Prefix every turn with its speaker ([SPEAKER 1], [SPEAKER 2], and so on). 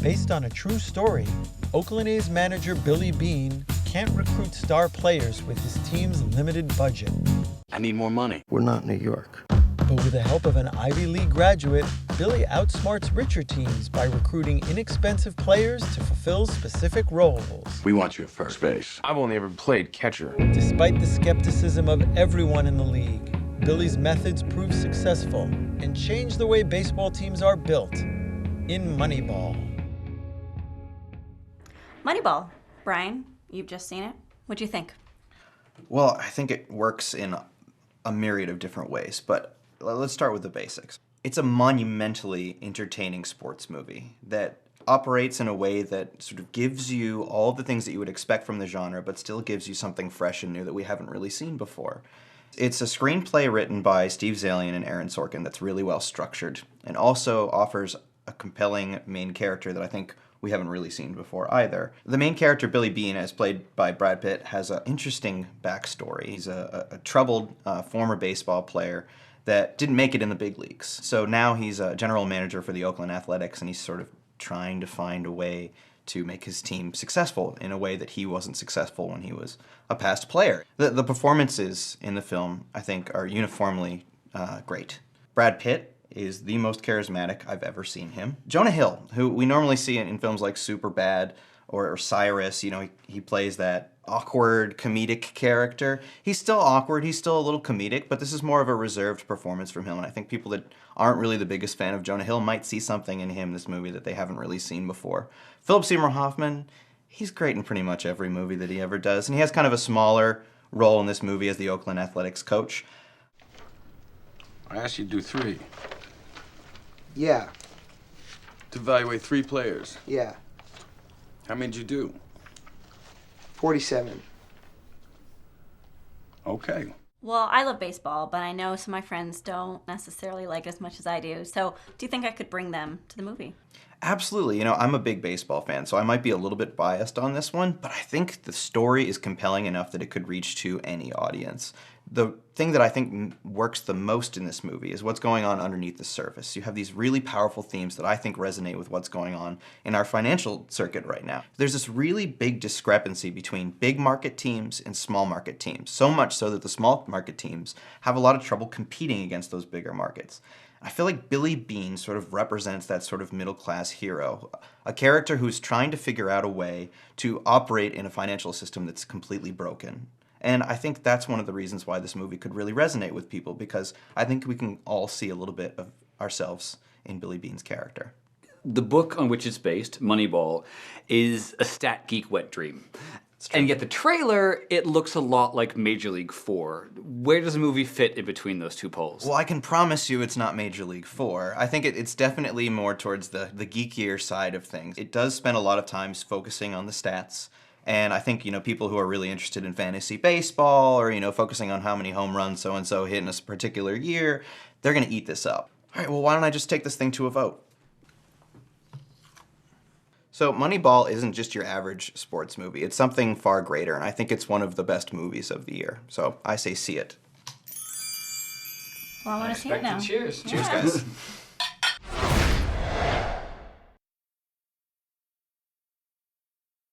[SPEAKER 1] Based on a true story, Oakland A's manager Billy Beane can't recruit star players with his team's limited budget.
[SPEAKER 2] I need more money.
[SPEAKER 3] We're not New York.
[SPEAKER 1] But with the help of an Ivy League graduate, Billy outsmarts richer teams by recruiting inexpensive players to fulfill specific roles.
[SPEAKER 2] We want you at first base.
[SPEAKER 4] I've only ever played catcher.
[SPEAKER 1] Despite the skepticism of everyone in the league, Billy's methods prove successful and change the way baseball teams are built in Moneyball.
[SPEAKER 5] Moneyball. Brian, you've just seen it. What'd you think?
[SPEAKER 6] Well, I think it works in a myriad of different ways, but let's start with the basics. It's a monumentally entertaining sports movie that operates in a way that sort of gives you all the things that you would expect from the genre, but still gives you something fresh and new that we haven't really seen before. It's a screenplay written by Steve Zallian and Aaron Sorkin that's really well structured, and also offers a compelling main character that I think we haven't really seen before either. The main character, Billy Beane, as played by Brad Pitt, has an interesting backstory. He's a troubled former baseball player that didn't make it in the big leagues. So now he's a general manager for the Oakland Athletics, and he's sort of trying to find a way to make his team successful in a way that he wasn't successful when he was a past player. The performances in the film, I think, are uniformly great. Brad Pitt is the most charismatic I've ever seen him. Jonah Hill, who we normally see in films like Superbad or Cyrus, you know, he plays that awkward comedic character. He's still awkward, he's still a little comedic, but this is more of a reserved performance from him, and I think people that aren't really the biggest fan of Jonah Hill might see something in him, this movie, that they haven't really seen before. Seymour Hoffman, he's great in pretty much every movie that he ever does, and he has kind of a smaller role in this movie as the Oakland Athletics coach.
[SPEAKER 4] I asked you to do 3.
[SPEAKER 3] Yeah,
[SPEAKER 4] To evaluate 3 players.
[SPEAKER 3] yeah.
[SPEAKER 4] How many did you do?
[SPEAKER 3] 47.
[SPEAKER 4] Okay.
[SPEAKER 5] Well, I love baseball, but I know some of my friends don't necessarily like it as much as I do. So do you think I could bring them to the movie?
[SPEAKER 6] Absolutely. You know, I'm a big baseball fan, so I might be a little bit biased on this one, but I think the story is compelling enough that it could reach to any audience. The thing that I think works the most in this movie is what's going on underneath the surface. You have these really powerful themes that I think resonate with what's going on in our financial circuit right now. There's this really big discrepancy between big market teams and small market teams, so much so that the small market teams have a lot of trouble competing against those bigger markets. I feel like Billy Beane sort of represents that sort of middle-class hero, a character who's trying to figure out a way to operate in a financial system that's completely broken. And I think that's one of the reasons why this movie could really resonate with people, because I think we can all see a little bit of ourselves in Billy Beane's character.
[SPEAKER 7] The book on which it's based, Moneyball, is a stat geek wet dream. And yet the trailer, it looks a lot like Major League 4. Where does the movie fit in between those two poles?
[SPEAKER 6] Well, I can promise you it's not Major League 4. I think it's definitely more towards the geekier side of things. It does spend a lot of time focusing on the stats. And I think, you know, people who are really interested in fantasy baseball or, you know, focusing on how many home runs so-and-so hit in a particular year, they're going to eat this up. All right, well, why don't I just take this thing to a vote? So Moneyball isn't just your average sports movie. It's something far greater, and I think it's one of the best movies of the year. So I say see it.
[SPEAKER 5] Well, I want to see it now.
[SPEAKER 7] Cheers.
[SPEAKER 6] Cheers, guys.